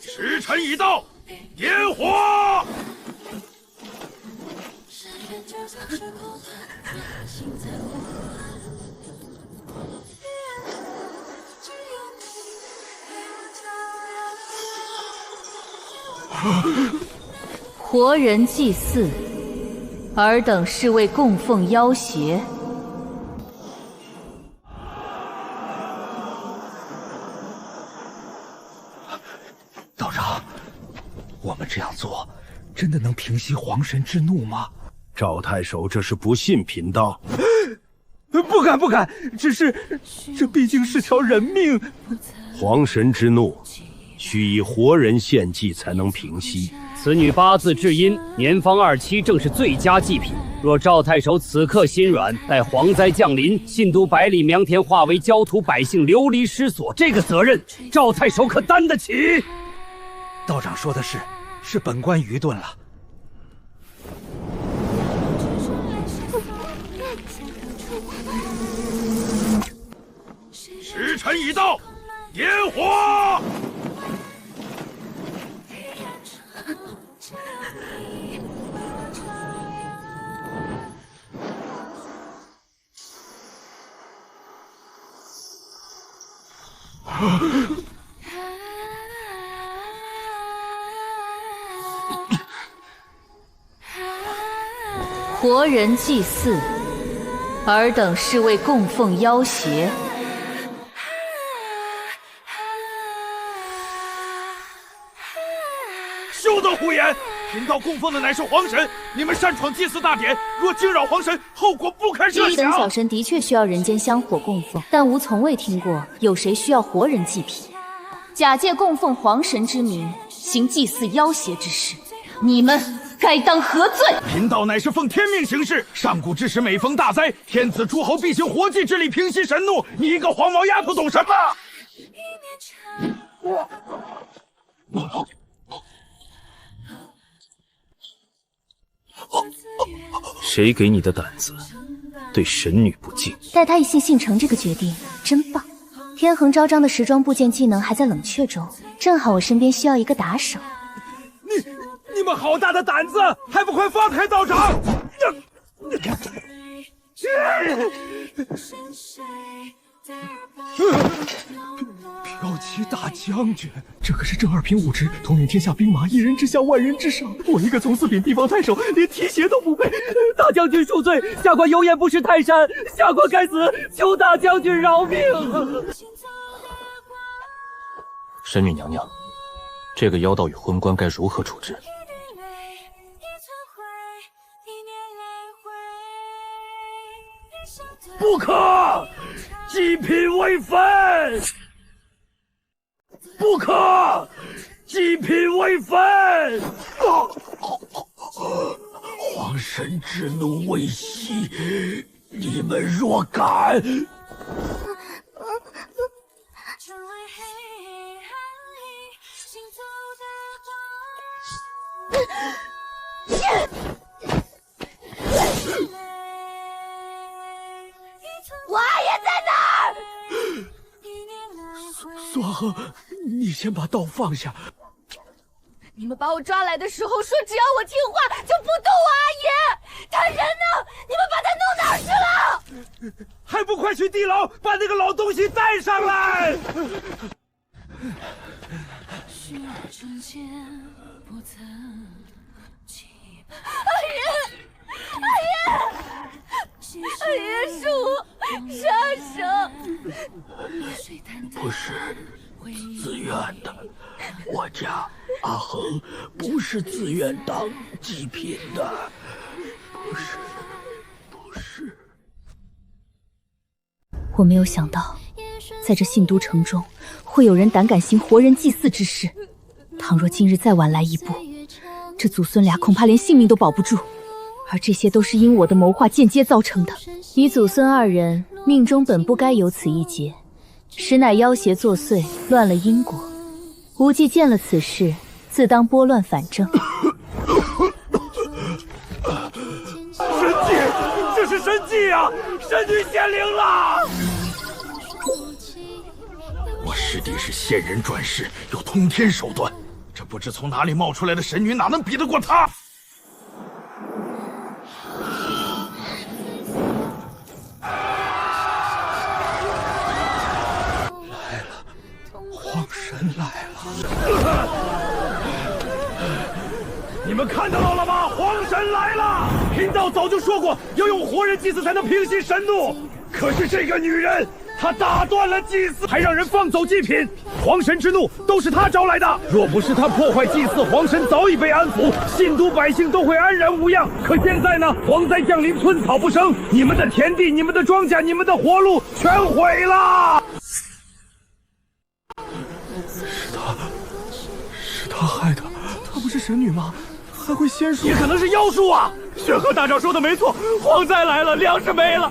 时辰已到，点火！活人祭祀，尔等是为供奉妖邪。道长，我们这样做，真的能平息皇神之怒吗？赵太守这是不信贫道。不敢不敢，只是这毕竟是条人命。皇神之怒，需以活人献祭才能平息。此女八字至阴，年方27，正是最佳祭品。若赵太守此刻心软，待蝗灾降临，信都百里良田化为焦土，百姓流离失所，这个责任赵太守可担得起？道长说的是本官愚钝了。时辰已到，点火！活人祭祀，尔等是为供奉妖邪。休得胡言！贫道供奉的乃是皇神，你们擅闯祭祀大典，若惊扰皇神，后果不堪设想。小神的确需要人间香火供奉，但吾从未听过有谁需要活人祭品，假借供奉皇神之名，行祭祀妖邪之事，你们该当何罪？贫道乃是奉天命行事，上古之时每逢大灾，天子诸侯必行活祭之礼平息神怒，你一个黄毛丫头懂什么？谁给你的胆子对神女不敬？待他一信信成这个决定，真棒！天恒昭彰的时装部件技能还在冷却中，正好我身边需要一个打手。你们好大的胆子，还不快放开道长！骠骑大将军，这可是正二品武职，统领天下兵马，一人之下，万人之上。我一个从4品地方太守，连提鞋都不配。大将军恕罪，下官有眼不识泰山，下官该死，求大将军饶命！神女娘娘，这个妖道与昏官该如何处置？不可！祭品为坟！不可！祭品为坟！皇神之怒未息，你们若敢……我阿爷在哪儿？酸鹤，你先把刀放下。你们把我抓来的时候说只要我听话就不动我阿爷，他人呢？你们把他弄哪儿去了？还不快去地牢把那个老东西带上来！阿爷是我杀生，不是自愿的，我家阿恒不是自愿当祭品的，不是。我没有想到，在这信都城中，会有人胆敢行活人祭祀之事。倘若今日再晚来一步，这祖孙俩恐怕连性命都保不住。而这些都是因我的谋划间接造成的。你祖孙2人命中本不该有此一劫，实乃妖邪作祟，乱了因果。无忌见了此事，自当拨乱反正。神迹，这是神迹啊！神女显灵了！我誓师弟是仙人转世，有通天手段，这不知从哪里冒出来的神女哪能比得过他？来了，皇神来了！你们看到了吗？皇神来了！贫道早就说过，要用活人祭祀才能平息神怒。可是这个女人，她打断了祭祀，还让人放走祭品。皇神之怒都是她招来的。若不是她破坏祭祀，皇神早已被安抚，信都百姓都会安然无恙。可现在呢？蝗灾降临，寸草不生，你们的田地、你们的庄稼、你们的活路全毁了。是他害的，她不是神女吗？还会仙术？也可能是妖术啊！玄鹤大长说的没错，蝗灾来了，粮食没了，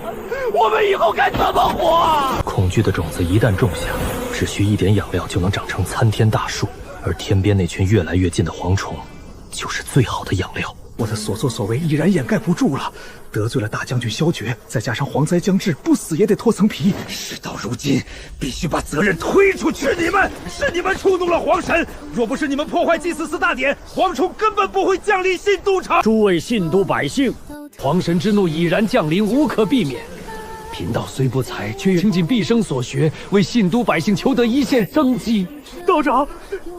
我们以后该怎么活啊？恐惧的种子一旦种下，只需一点养料就能长成参天大树，而天边那群越来越近的蝗虫，就是最好的养料。我的所作所为已然掩盖不住了，得罪了大将军萧决，再加上蝗灾将至，不死也得脱层皮。事到如今，必须把责任推出去。是你们触怒了皇神，若不是你们破坏祭祀四大典，蝗虫根本不会降临信都城。诸位信都百姓，皇神之怒已然降临，无可避免。贫道虽不才，却倾尽毕生所学，为信都百姓求得一线生机。道长，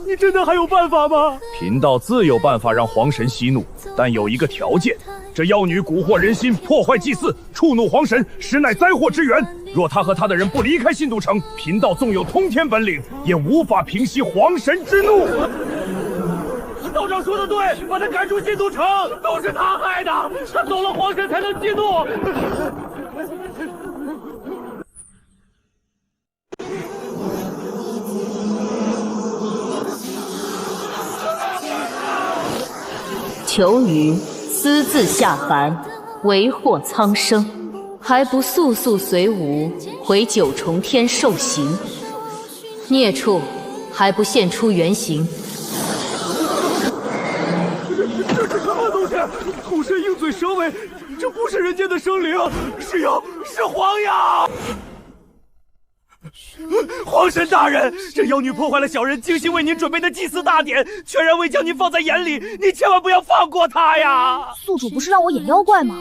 你真的还有办法吗？贫道自有办法让皇神息怒，但有一个条件：这妖女蛊惑人心，破坏祭祀，触怒皇神，实乃灾祸之源。若他和他的人不离开信都城，贫道纵有通天本领，也无法平息皇神之怒。道长说的对，把他赶出信都城，都是他害的，他走了，皇神才能激怒。求余私自下凡，为祸苍生，还不速速随吾回九重天受刑？孽畜，还不现出原形！这是什么东西？虎身鹰嘴蛇尾，这不是人间的生灵，是妖，是黄妖！皇神大人，这妖女破坏了小人精心为您准备的祭祀大典，全然未将您放在眼里，你千万不要放过她呀！宿主不是让我演妖怪吗？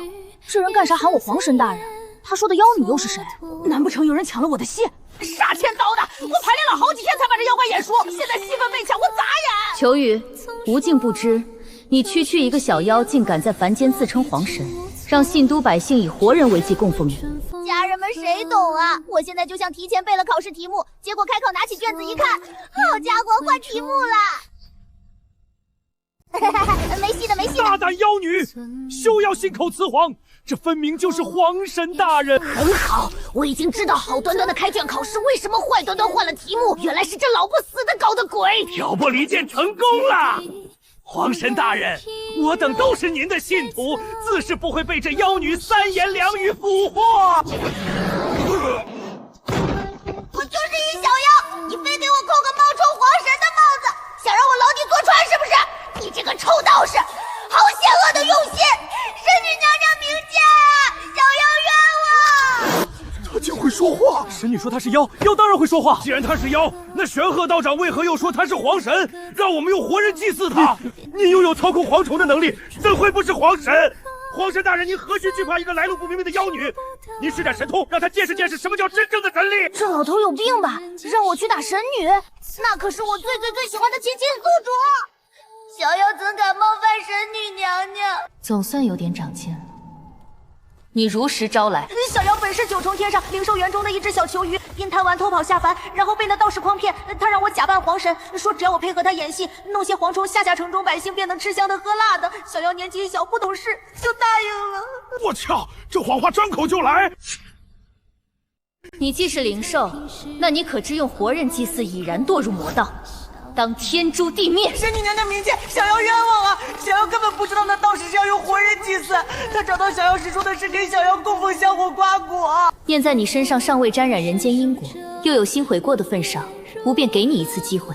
这人干啥喊我皇神大人？他说的妖女又是谁？难不成有人抢了我的戏？杀千刀的！我排练了好几天才把这妖怪演熟，现在戏份被抢，我咋演？求余，无竟不知，你区区一个小妖，竟敢在凡间自称皇神，让信都百姓以活人为祭供奉你。家人们谁懂啊？我现在就像提前背了考试题目，结果开考拿起卷子一看，好家伙，换题目了！没戏的，没戏的！大胆妖女，休要信口雌黄，这分明就是皇神大人。很好，我已经知道好端端的开卷考试为什么坏端端换了题目，原来是这老不死的搞的鬼！挑拨离间成功了。皇神大人，我等都是您的信徒，自是不会被这妖女三言两语蛊惑。我就是一小妖，你非给我扣个冒充皇神的帽子，想让我牢底坐穿是不是？你这个臭道士，好险恶的用心！神女娘娘明鉴，小妖冤枉！他竟会说话！神女说他是妖，妖当然会说话。既然他是妖，那玄鹤道长为何又说他是皇神，让我们用活人祭祀他？你拥有操控蝗虫的能力，怎会不是皇神？皇神大人，您何须惧怕一个来路不明的妖女？您施展神通，让她见识见识什么叫真正的神力。这老头有病吧？让我去打神女，那可是我最喜欢的琴琴宿主。小妖怎敢冒犯神女娘娘？总算有点长进了。你如实招来。小妖本是九重天上灵兽园中的一只小球鱼，因贪玩偷跑下凡，然后被那道士诓骗。他让我假扮皇神，说只要我配合他演戏，弄些蝗虫吓城中百姓，便能吃香的喝辣的。小妖年纪小，不懂事，就答应了。我操，这谎话张口就来！你既是灵兽，那你可知用活人祭祀已然堕入魔道，当天诛地灭！神女娘娘明鉴，小妖冤枉啊！小妖根本不知道那道士是要用活人祭祀，他找到小妖时说的是给小妖供奉香火瓜果。念在你身上尚未沾染人间因果，又有心悔过的份上，吾便给你一次机会。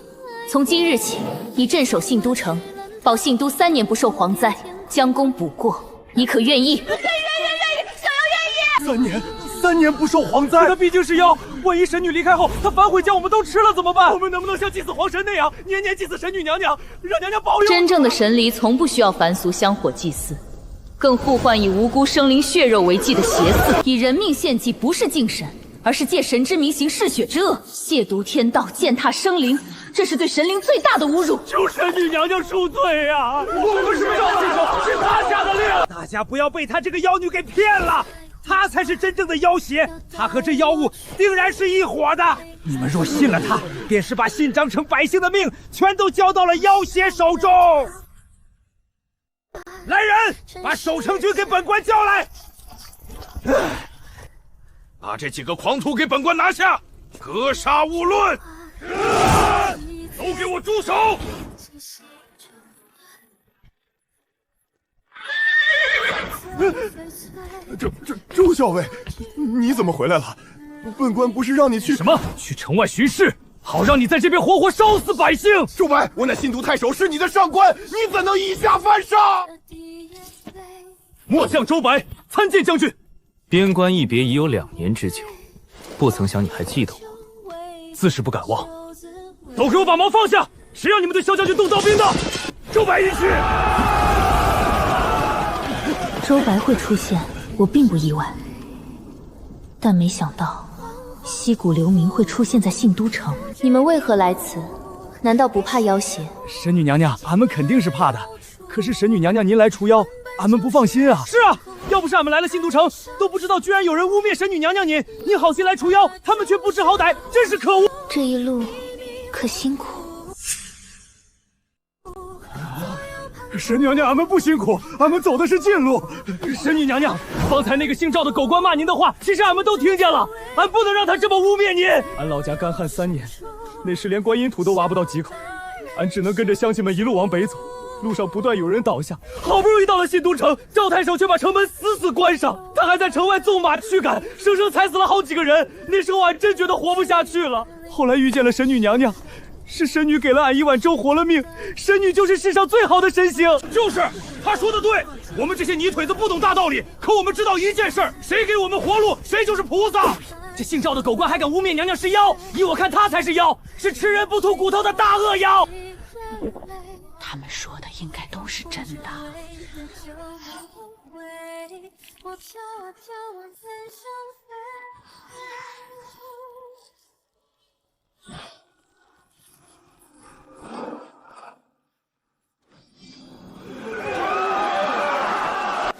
从今日起，你镇守信都城，保信都3年不受蝗灾，将功补过，你可愿意？愿意，小妖愿意。3年不受蝗灾。她毕竟是妖，万一神女离开后，她反悔将我们都吃了怎么办？我们能不能像祭祀皇神那样，年年祭祀神女娘娘，让娘娘保佑？真正的神离从不需要凡俗香火祭祀，更互换以无辜生灵血肉为祭的邪祀。以人命献祭不是敬神，而是借神之名行嗜血之恶，亵渎天道，践踏生灵，这是对神灵最大的侮辱。求神女娘娘恕罪呀！我们是没有记仇，是她下的令。大家不要被她这个妖女给骗了，她才是真正的妖邪，她和这妖物定然是一伙的。你们若信了她，便是把信章城百姓的命全都交到了妖邪手中。来人，把守城军给本官叫来。把这几个狂徒给本官拿下，格杀勿论！都给我住手！周校尉，你怎么回来了？本官不是让你去什么？去城外巡视，好让你在这边活活烧死百姓！周白，我乃信都太守，是你的上官，你怎能以下犯上？末将周白参见将军。边关一别已有2年之久，不曾想你还记得我，自是不敢忘。都给我把矛放下！谁让你们对萧将军动刀兵的？周白一去。周白会出现，我并不意外，但没想到溪谷流民会出现在信都城。你们为何来此？难道不怕妖邪？神女娘娘，俺们肯定是怕的。可是神女娘娘您来除妖，俺们不放心啊。是啊，要不是俺们来了信都城，都不知道居然有人污蔑神女娘娘您好心来除妖，他们却不知好歹，真是可恶。这一路可辛苦。神娘娘，俺们不辛苦，俺们走的是近路。神女娘娘，方才那个姓赵的狗官骂您的话，其实俺们都听见了，俺不能让他这么污蔑您。俺老家干旱3年，那时连观音土都挖不到几口，俺只能跟着乡亲们一路往北走。路上不断有人倒下，好不容易到了信都城，赵太守却把城门死死关上，他还在城外纵马驱赶，生生踩死了好几个人。那时候俺真觉得活不下去了。后来遇见了神女娘娘，是神女给了俺一碗粥活了命。神女就是世上最好的神星。就是，他说的对，我们这些泥腿子不懂大道理，可我们知道一件事，谁给我们活路，谁就是菩萨。这姓赵的狗官还敢污蔑娘娘是妖，依我看他才是妖，是吃人不吐骨头的大恶妖。他们说的应该都是真的。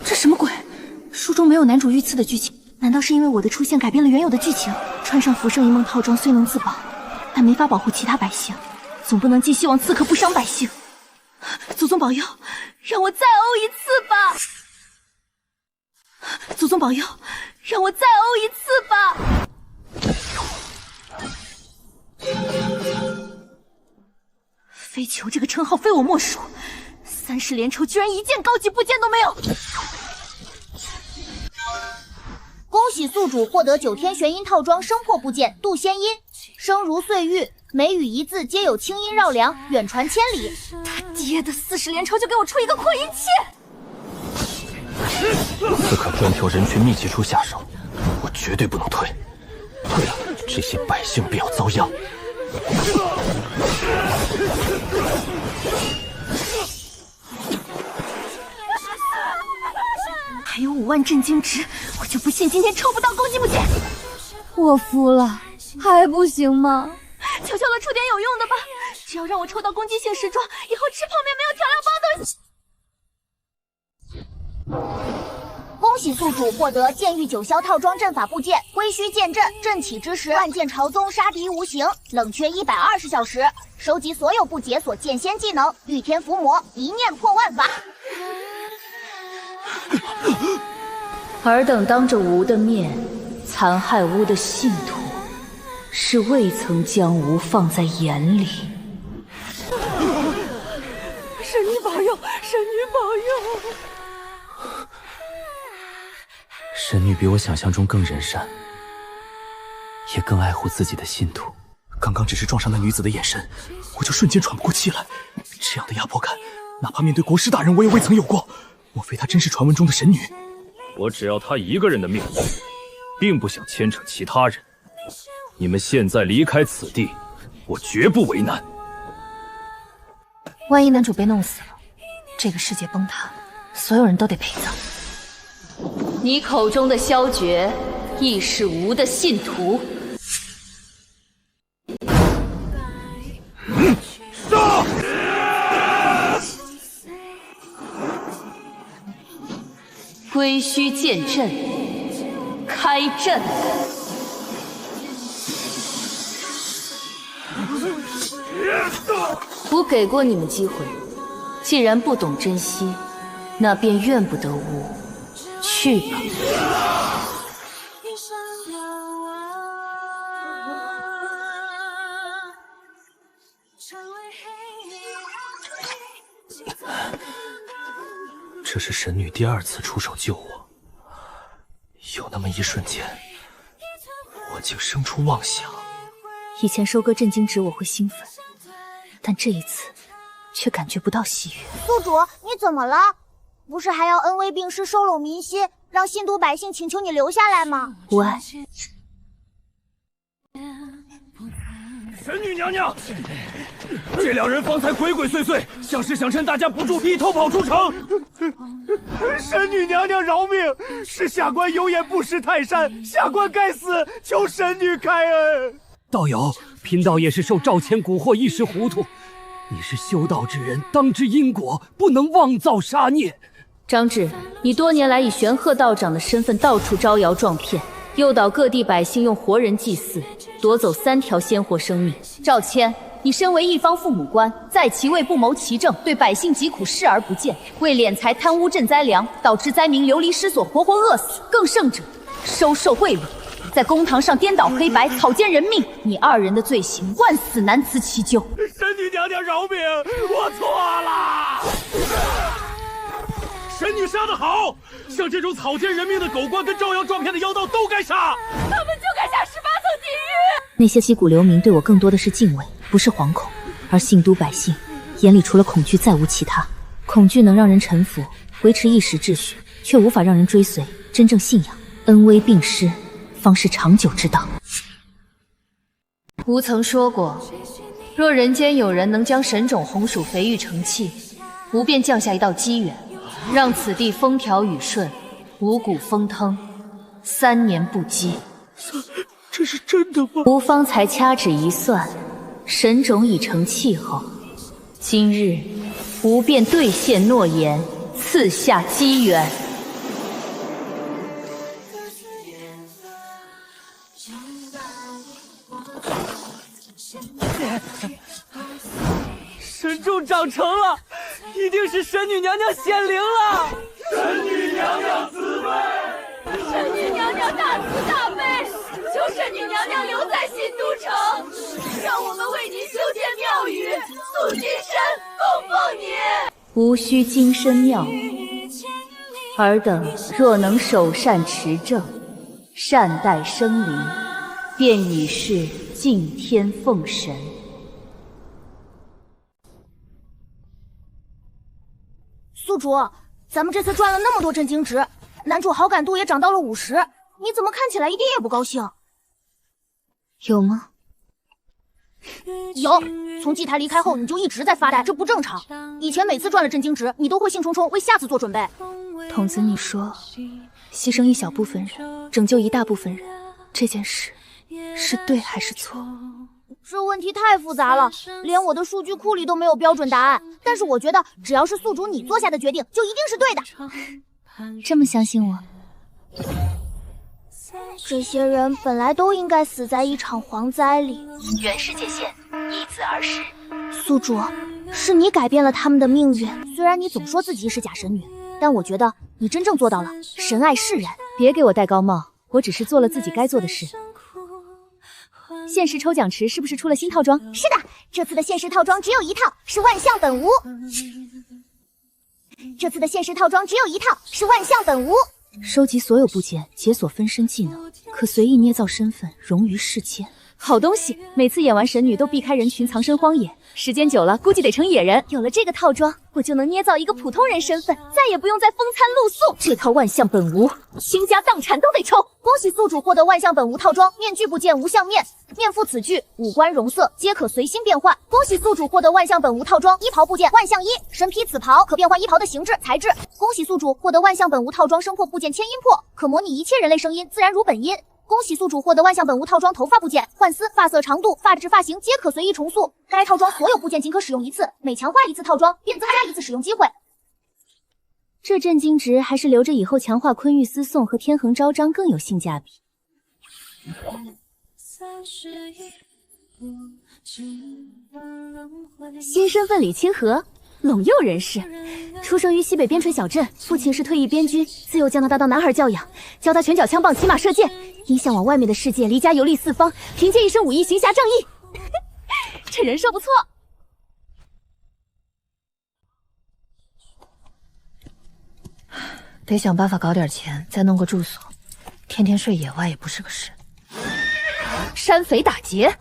这什么鬼？书中没有男主遇刺的剧情，难道是因为我的出现改变了原有的剧情？穿上浮生一梦套装虽能自保，但没法保护其他百姓，总不能寄希望刺客不伤百姓。祖宗保佑，让我再殴一次吧！祖宗保佑，让我再殴一次吧！飞球这个称号非我莫属，30连抽居然一件高级部件都没有。恭喜宿主获得9天玄音套装声破部件渡仙音，声如碎玉，每语一字皆有清音绕梁，远传千里。他爹的40连抽就给我出一个扩音器！此刻专挑人群密集处下手，我绝对不能退。退了，这些百姓必要遭殃。还有5万震惊值，我就不信今天抽不到攻击部件。我服了，还不行吗？求求了，出点有用的吧！只要让我抽到攻击性时装，以后吃泡面没有调料包都。恭喜宿主获得剑域9霄套装阵法部件归墟剑阵，阵起之时万剑朝宗，杀敌无形，冷却120小时。收集所有不解锁剑仙技能，御天伏魔，一念破万法。尔等当着吾的面残害吾的信徒，是未曾将吾放在眼里。神女保佑，神女保佑！神女比我想象中更仁善，也更爱护自己的信徒。刚刚只是撞上那女子的眼神，我就瞬间喘不过气来。这样的压迫感，哪怕面对国师大人，我也未曾有过。莫非她真是传闻中的神女？我只要她一个人的命，并不想牵扯其他人。你们现在离开此地，我绝不为难。万一男主被弄死了，这个世界崩塌，所有人都得陪葬。你口中的萧绝，亦是吾的信徒。杀！归墟见阵，开阵！吾给过你们机会，既然不懂珍惜，那便怨不得吾。去吧。这是神女第2次出手救我，有那么一瞬间，我竟生出妄想。以前收割震惊值我会兴奋，但这一次却感觉不到喜悦。宿主，你怎么了？不是还要恩威并施，收拢民心，让信都百姓请求你留下来吗？无碍。神女娘娘，这2人方才鬼鬼祟祟，像是想趁大家不注意偷跑出城。神女娘娘饶命！是下官有眼不识泰山，下官该死，求神女开恩。道友，贫道也是受赵谦蛊惑，一时糊涂。你是修道之人，当知因果，不能妄造杀孽。张志，你多年来以玄鹤道长的身份到处招摇撞骗，诱导各地百姓用活人祭祀，夺走3条鲜活生命。赵谦，你身为一方父母官，在其位不谋其政，对百姓疾苦视而不见，为敛财贪污赈灾粮，导致灾民流离失所，活活饿死。更甚者，收受贿赂，在公堂上颠倒黑白，草菅人命。你2人的罪行，万死难辞其咎。神女娘娘饶命，我错了。神女杀得好，像这种草菅人命的狗官跟招摇撞骗的妖道都该杀，他们就该下18层地狱。那些击鼓流民对我更多的是敬畏，不是惶恐，而信都百姓眼里除了恐惧再无其他。恐惧能让人臣服，维持一时秩序，却无法让人追随真正信仰。恩威并施，方是长久之道。吾曾说过，若人间有人能将神种红薯肥育成器，吾便降下一道机缘，让此地风调雨顺，五谷丰登，3年不饥。这是真的吗？吾方才掐指一算，神种已成气候，今日吾便兑现诺言，赐下机缘。神种长成了，一定是神女娘娘显灵了。神女娘娘慈悲，神女娘娘大慈大悲，求神女娘娘留在新都城，让我们为您修建庙宇，塑金身，供奉您。无需金身庙宇，尔等若能守善持正，善待生灵，便已是敬天奉神。宿主，咱们这次赚了那么多震惊值，男主好感度也涨到了50，你怎么看起来一点也不高兴？有吗？有，从祭台离开后你就一直在发呆，这不正常。以前每次赚了震惊值，你都会兴冲冲为下次做准备。童子，你说牺牲一小部分人，拯救一大部分人，这件事是对还是错？这问题太复杂了，连我的数据库里都没有标准答案。但是我觉得，只要是宿主你做下的决定，就一定是对的。这么相信我？这些人本来都应该死在一场蝗灾里。原世界线，依子而逝。宿主，是你改变了他们的命运。虽然你总说自己是假神女，但我觉得你真正做到了神爱世人。别给我戴高帽，我只是做了自己该做的事。限时抽奖池是不是出了新套装？是的，这次的限时套装只有1套，是万象本无。这次的限时套装只有1套，是万象本无。收集所有部件，解锁分身技能，可随意捏造身份，融于世间。好东西，每次演完神女都避开人群，藏身荒野，时间久了，估计得成野人。有了这个套装，我就能捏造一个普通人身份，再也不用再风餐露宿。这套万象本无，倾家荡产都得抽。恭喜宿主获得万象本无套装，面具部件无相面，面附此具，五官容色皆可随心变换。恭喜宿主获得万象本无套装，衣袍部件万象衣，身披此袍可变换衣袍的形制、材质。恭喜宿主获得万象本无套装声破部件千音破，可模拟一切人类声音，自然如本音。恭喜宿主获得万象本无套装头发部件，换丝、发色、长度、发质、发型皆可随意重塑。该套装所有部件仅可使用一次，每强化一次套装便增加一次使用机会。这震惊值还是留着以后强化昆玉丝颂和天恒昭彰更有性价比。新身份李清河，陇右人士，出生于西北边陲小镇，父亲是退役边军，自幼将他当男孩教养，教他拳脚枪棒、骑马射箭，因向往外面的世界，离家游历四方，凭借一身武艺行侠仗义。这人设不错。得想办法搞点钱，再弄个住所，天天睡野外也不是个事。山匪打劫。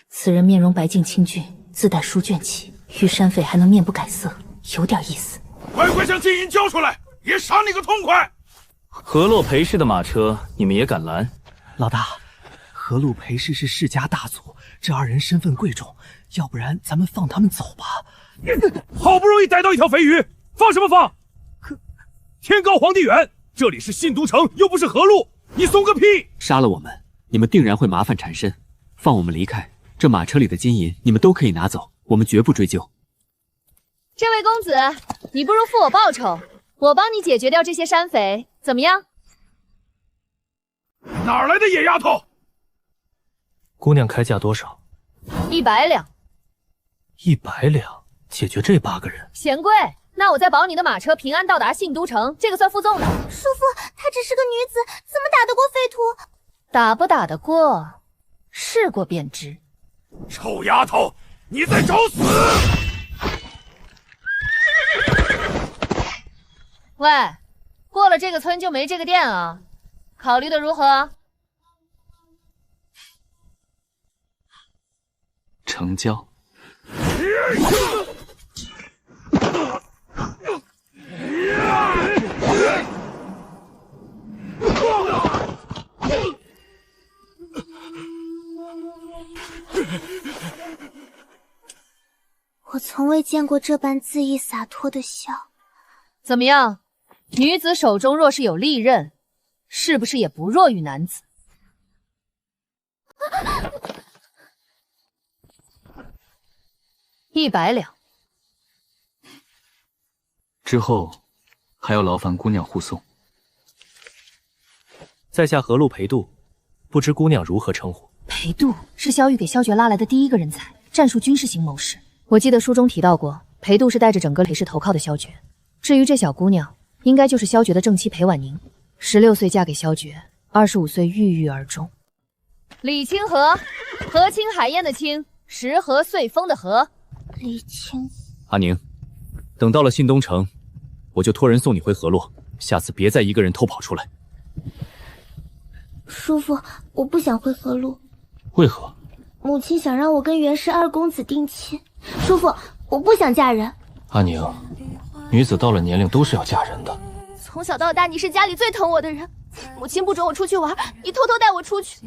此人面容白净清俊，自带书卷气，遇山匪还能面不改色，有点意思。快快将金银交出来，也赏你个痛快！河洛裴氏的马车，你们也敢拦？老大，河洛裴氏是世家大族，这二人身份贵重，要不然咱们放他们走吧。好不容易逮到一条肥鱼，放什么放？可天高皇帝远，这里是信都城，又不是河路，你松个屁！杀了我们，你们定然会麻烦缠身。放我们离开，这马车里的金银你们都可以拿走，我们绝不追究。这位公子，你不如付我报酬，我帮你解决掉这些山匪，怎么样？哪来的野丫头？姑娘开价多少100两。100两，解决这8个人。嫌贵？那我再保你的马车平安到达信都城，这个算附赠的。叔父，她只是个女子，怎么打得过飞图？打不打得过，试过便知。臭丫头，你在找死！喂，过了这个村就没这个店啊，考虑的如何？成交。我从未见过这般恣意洒脱的笑。怎么样，女子手中若是有利刃，是不是也不弱于男子？100两。之后还要劳烦姑娘护送。在下河路裴度，不知姑娘如何称呼？裴度是萧玉给萧绝拉来的第一个人才，战术军事型谋士。我记得书中提到过，裴度是带着整个裴氏投靠的萧绝。至于这小姑娘，应该就是萧绝的正妻裴婉宁。16岁嫁给萧绝，25岁郁郁而终。李清河，河清海晏的清，时和岁丰的和。李清，阿宁，等到了信东城，我就托人送你回河洛，下次别再一个人偷跑出来。叔父，我不想回河路。为何？母亲想让我跟袁氏2公子定亲。叔父，我不想嫁人。阿宁，女子到了年龄都是要嫁人的。从小到大，你是家里最疼我的人。母亲不准我出去玩，你偷偷带我出去。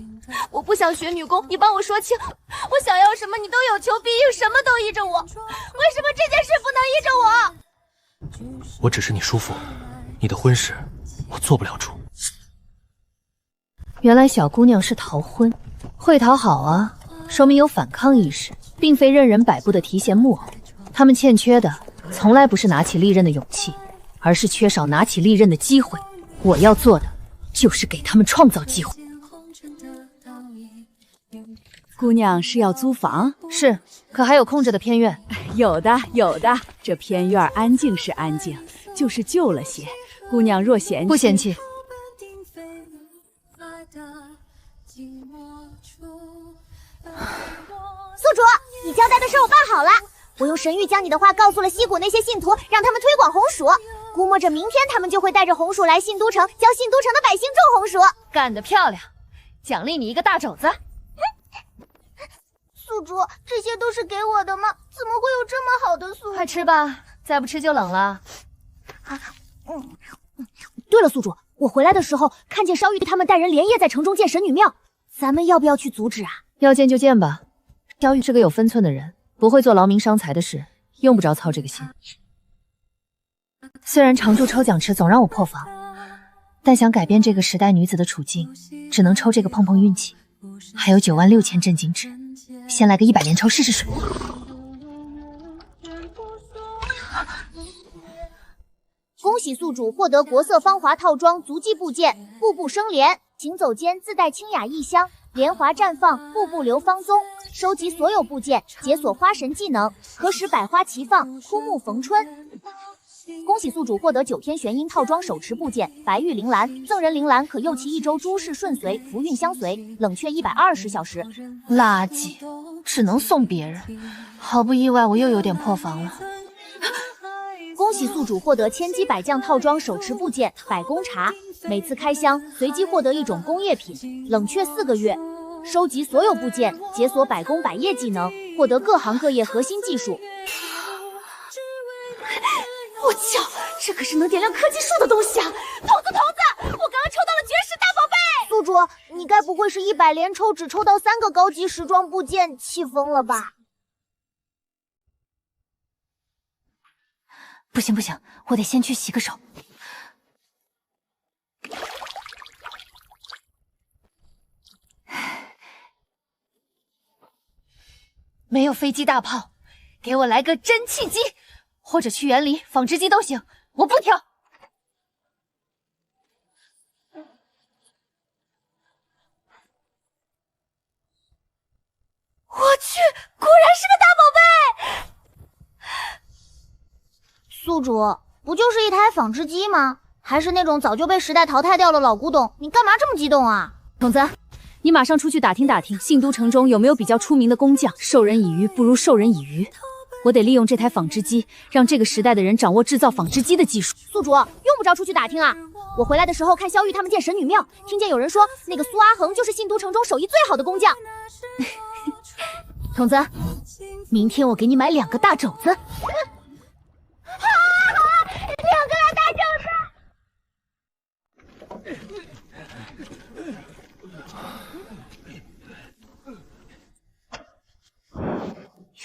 我不想学女工，你帮我说清。我想要什么，你都有求必应，什么都依着我。为什么这件事不能依着我？我只是你叔父，你的婚事我做不了主。原来小姑娘是逃婚，会讨好啊，说明有反抗意识，并非任人摆布的提线木偶。他们欠缺的从来不是拿起利刃的勇气，而是缺少拿起利刃的机会。我要做的就是给他们创造机会。姑娘是要租房？是，可还有空着的偏院？有的，有的。这偏院安静是安静，就是旧了些。姑娘若嫌弃，不嫌弃。宿主，你交代的事我办好了。我用神谕将你的话告诉了西谷那些信徒，让他们推广红薯。估摸着明天他们就会带着红薯来信都城，教信都城的百姓种红薯。干得漂亮，奖励你一个大肘子。宿主，这些都是给我的吗？怎么会有这么好的素？快吃吧，再不吃就冷了。对了，宿主，我回来的时候看见烧玉他们带人连夜在城中建神女庙，咱们要不要去阻止啊？要建就建吧。萧玉是个有分寸的人，不会做劳民伤财的事，用不着操这个心。虽然常驻抽奖池总让我破防，但想改变这个时代女子的处境，只能抽这个碰碰运气。还有96000震惊值，先来个100连抽试试水。恭喜宿主获得国色芳华套装足迹部件，步步生莲，行走间自带清雅异香，莲华绽放，步步流芳踪。收集所有部件，解锁花神技能，可使百花齐放，枯木逢春。恭喜宿主获得9天玄阴套装手持部件白玉铃兰，赠人铃兰可佑其1周诸事顺遂，福运相随，冷却120小时。垃圾，只能送别人。毫不意外，我又有点破防了。恭喜宿主获得千机百将套装手持部件百工茶，每次开箱随机获得一种工业品，冷却4个月。收集所有部件，解锁百工百业技能，获得各行各业核心技术。我操，这可是能点亮科技树的东西啊！童子，我刚刚抽到了绝世大宝贝！宿主，你该不会是100连抽只抽到3个高级时装部件，气疯了吧？不行，我得先去洗个手。没有飞机大炮，给我来个真气机，或者去园里纺织机都行，我不挑。我去，果然是个大宝贝！宿主，不就是一台纺织机吗？还是那种早就被时代淘汰掉的老古董，你干嘛这么激动啊？筒子，你马上出去打听打听，信都城中有没有比较出名的工匠？授人以鱼不如授人以渔。我得利用这台纺织机，让这个时代的人掌握制造纺织机的技术。宿主，用不着出去打听啊！我回来的时候看萧玉他们建神女庙，听见有人说那个苏阿恒就是信都城中手艺最好的工匠。筒子，明天我给你买2个大肘子。2个大肘子！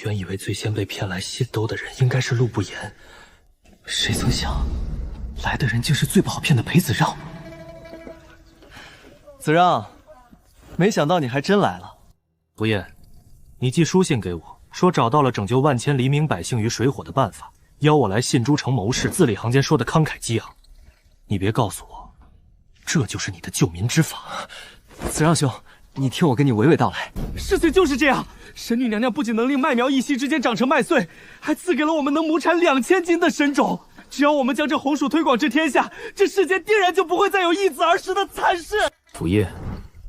原以为最先被骗来信都的人应该是陆不言，谁曾想来的人竟是最不好骗的裴子让。子让，没想到你还真来了。不言，你寄书信给我，说找到了拯救万千黎民百姓于水火的办法，邀我来信都城谋事，字里行间说的慷慨激昂。你别告诉我，这就是你的救民之法。子让兄，你听我跟你娓娓道来。事情就是这样，神女娘娘不仅能令麦苗一夕之间长成麦穗，还赐给了我们能亩产2000斤的神种。只要我们将这红薯推广至天下，这世间定然就不会再有一子而食的惨事。府爷，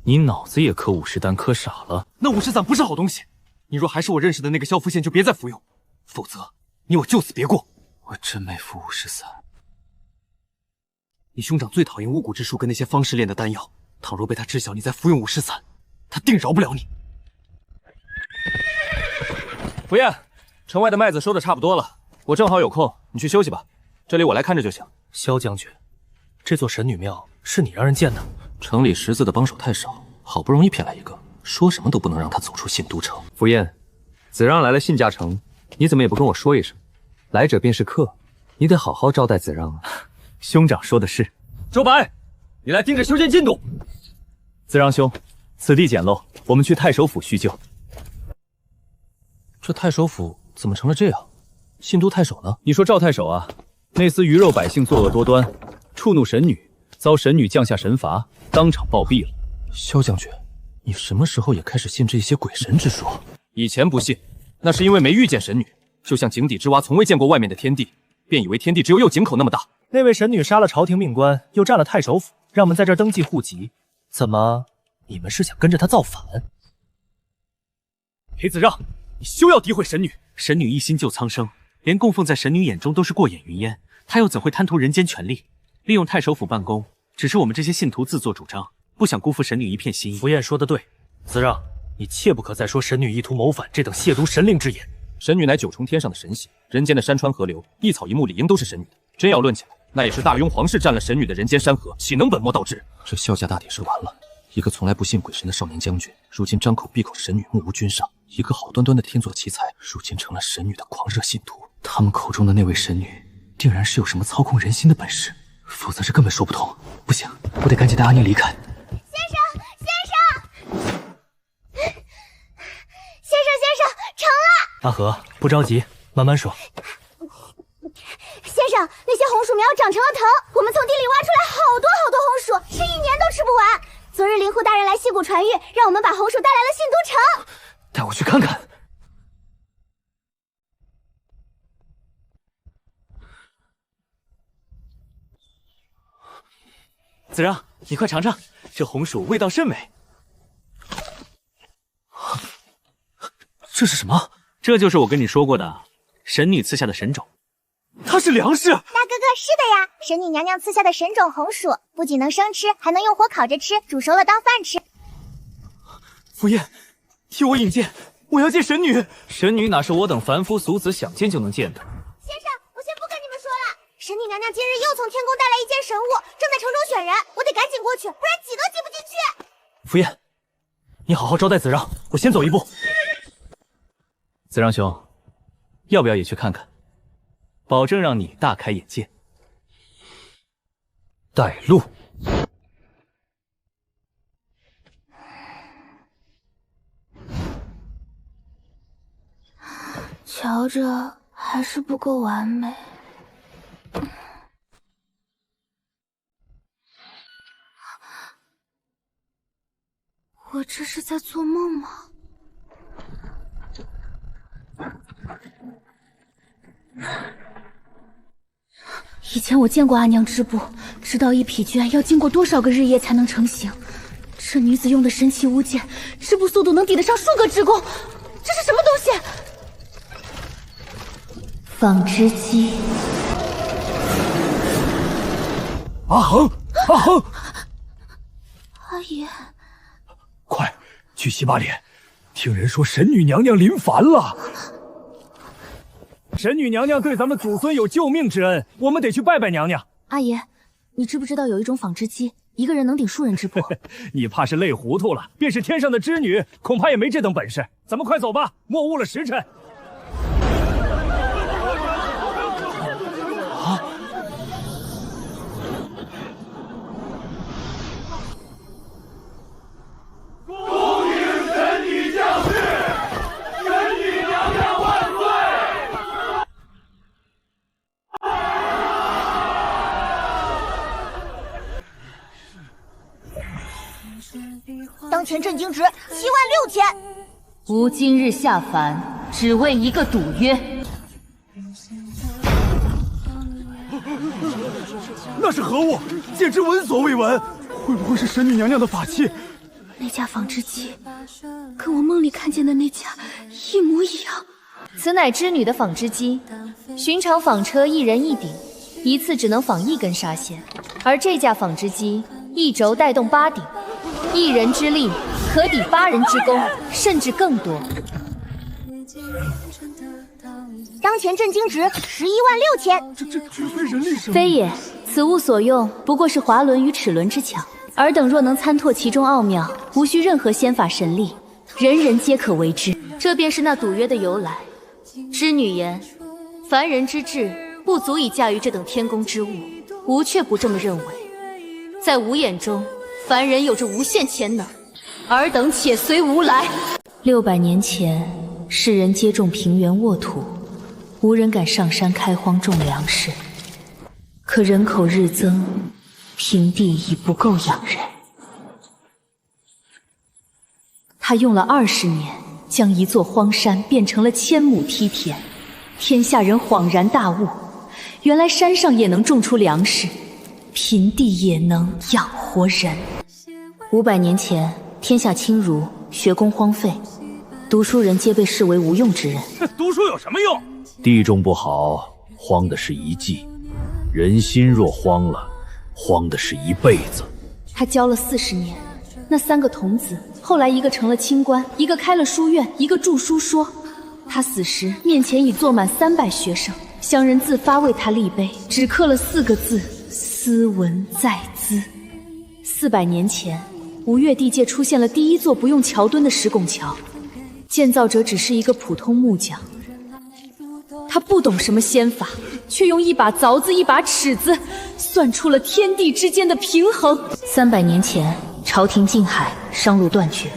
你脑子也磕50丹磕傻了。那50散不是好东西，你若还是我认识的那个萧福县，就别再服用，否则你我就此别过。我真没服50散。你兄长最讨厌巫蛊之术跟那些方士炼的丹药，倘若被他知晓你在服用50散，他定饶不了你。福燕，城外的麦子收的差不多了，我正好有空，你去休息吧，这里我来看着就行。萧将军，这座神女庙是你让人建的？城里识字的帮手太少，好不容易骗来一个，说什么都不能让他走出信都城。福燕，子让来了信家城，你怎么也不跟我说一声？来者便是客，你得好好招待子让啊。兄长说的是。周白，你来盯着修建进度。子让兄，此地简陋，我们去太守府叙旧。这太守府怎么成了这样？信都太守呢？你说赵太守啊，那厮鱼肉百姓作恶多端，触怒神女，遭神女降下神罚，当场暴毙了。萧将军，你什么时候也开始信这些鬼神之说？以前不信，那是因为没遇见神女，就像井底之蛙从未见过外面的天地，便以为天地只有右井口那么大。那位神女杀了朝廷命官，又占了太守府，让我们在这儿登记户籍，怎么你们是想跟着他造反？裴子让，你休要诋毁神女！神女一心救苍生，连供奉在神女眼中都是过眼云烟，他又怎会贪图人间权力，利用太守府办公？只是我们这些信徒自作主张，不想辜负神女一片心意。福燕说的对，子让，你切不可再说神女意图谋反这等亵渎神灵之言。神女乃九重天上的神仙，人间的山川河流、一草一木理应都是神女的。真要论起来，那也是大雍皇室占了神女的人间山河，岂能本末倒置？这萧家大抵是完了。一个从来不信鬼神的少年将军，如今张口闭口神女目无君上；一个好端端的天作奇才，如今成了神女的狂热信徒。他们口中的那位神女，定然是有什么操控人心的本事，否则这根本说不通。不行，我得赶紧带阿宁离开。先生，成了！阿和，不着急，慢慢说。先生，那些红薯苗长成了藤，我们从地里挖出来好多红薯，吃1年都吃不完。昨日灵狐大人来溪谷传谕，让我们把红薯带来了信都城。带我去看看。子让，你快尝尝，这红薯味道甚美。这是什么？这就是我跟你说过的神女赐下的神种，它是粮食。大哥哥，是的呀，神女娘娘赐下的神种红薯，不仅能生吃，还能用火烤着吃，煮熟了当饭吃。福燕，替我引荐，我要见神女。神女哪是我等凡夫俗子想见就能见的？先生，我先不跟你们说了，神女娘娘今日又从天宫带来一件神物，正在城中选人，我得赶紧过去，不然挤都挤不进去。福燕，你好好招待子让，我先走一步。子让兄，要不要也去看看？保证让你大开眼界。带路。瞧着还是不够完美。我这是在做梦吗？以前我见过阿娘织布，知道一匹绢要经过多少个日夜才能成型。这女子用的神奇物件，织布速度能抵得上数个织工。这是什么东西？纺织机。阿恒，阿恒，阿爷，快去洗把脸，听人说神女娘娘临凡了。神女娘娘对咱们祖孙有救命之恩，我们得去拜拜娘娘。阿爷，你知不知道有一种纺织机，一个人能顶数人织布？你怕是累糊涂了，便是天上的织女，恐怕也没这等本事。咱们快走吧，莫误了时辰。啊！恭迎神女降世，神女娘娘万岁！当前震惊值76000。吾今日下凡，只为一个赌约。那是何物？简直闻所未闻！会不会是神女娘娘的法器？那架纺织机，跟我梦里看见的那架一模一样。此乃织女的纺织机，寻常纺车一人一顶，一次只能纺1根纱线，而这架纺织机一轴带动8顶，一人之力可抵8人之功，甚至更多。当前震惊值116000。这绝非人力生物。非也，此物所用不过是滑轮与齿轮之巧。尔等若能参透其中奥妙，无需任何仙法神力，人人皆可为之。这便是那赌约的由来。织女言，凡人之智不足以驾驭这等天宫之物，吾却不这么认为。在吾眼中，凡人有着无限潜能，尔等且随吾来。600年前，世人皆种平原沃土，无人敢上山开荒种粮食。可人口日增，平地已不够养人。他用了20年，将一座荒山变成了1000亩梯田。天下人恍然大悟，原来山上也能种出粮食，平地也能养活人。500年前，天下轻儒，学宫荒废，读书人皆被视为无用之人。读书有什么用？地种不好，荒的是遗迹。人心若慌了，慌的是一辈子。他教了40年，那3个童子，后来一个成了清官，一个开了书院，一个著书说。他死时面前已坐满300学生，乡人自发为他立碑，只刻了4个字：斯文在兹。400年前，吴越地界出现了第一座不用桥墩的石拱桥，建造者只是一个普通木匠。他不懂什么仙法，却用一把凿子一把尺子算出了天地之间的平衡。300年前，朝廷禁海，商路断绝，